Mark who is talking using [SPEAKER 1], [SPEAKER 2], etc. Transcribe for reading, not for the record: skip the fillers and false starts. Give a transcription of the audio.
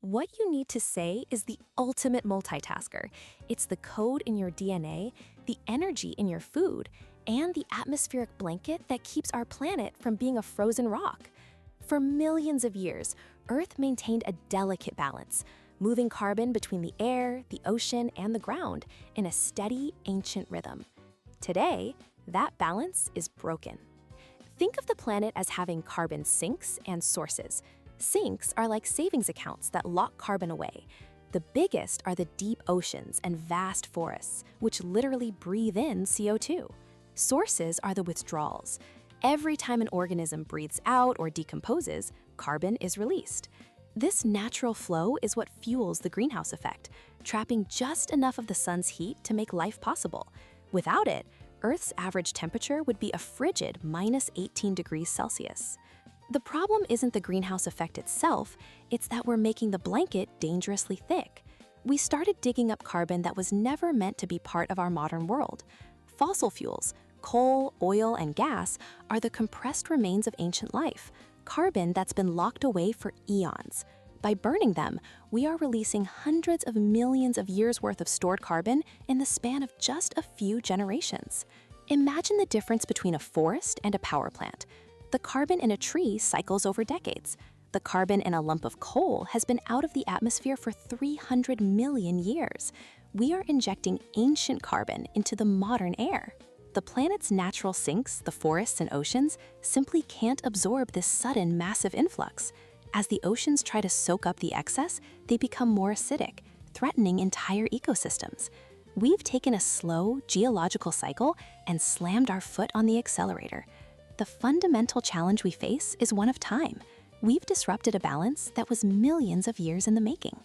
[SPEAKER 1] What you need to say is the ultimate multitasker. It's the code in your DNA, the energy in your food, and the atmospheric blanket that keeps our planet from being a frozen rock. For millions of years, Earth maintained a delicate balance, moving carbon between the air, the ocean, and the ground in a steady, ancient rhythm. Today, that balance is broken. Think of the planet as having carbon sinks and sources. Sinks are like savings accounts that lock carbon away. The biggest are the deep oceans and vast forests, which literally breathe in CO2. Sources are the withdrawals. Every time an organism breathes out or decomposes, carbon is released. This natural flow is what fuels the greenhouse effect, trapping just enough of the sun's heat to make life possible. Without it, Earth's average temperature would be a frigid -18 degrees Celsius. The problem isn't the greenhouse effect itself, it's that we're making the blanket dangerously thick. We started digging up carbon that was never meant to be part of our modern world. Fossil fuels, coal, oil, and gas, are the compressed remains of ancient life, carbon that's been locked away for eons. By burning them, we are releasing hundreds of millions of years' worth of stored carbon in the span of just a few generations. Imagine the difference between a forest and a power plant. The carbon in a tree cycles over decades. The carbon in a lump of coal has been out of the atmosphere for 300 million years. We are injecting ancient carbon into the modern air. The planet's natural sinks, the forests and oceans, simply can't absorb this sudden massive influx. As the oceans try to soak up the excess, they become more acidic, threatening entire ecosystems. We've taken a slow, geological cycle and slammed our foot on the accelerator. The fundamental challenge we face is one of time. We've disrupted a balance that was millions of years in the making.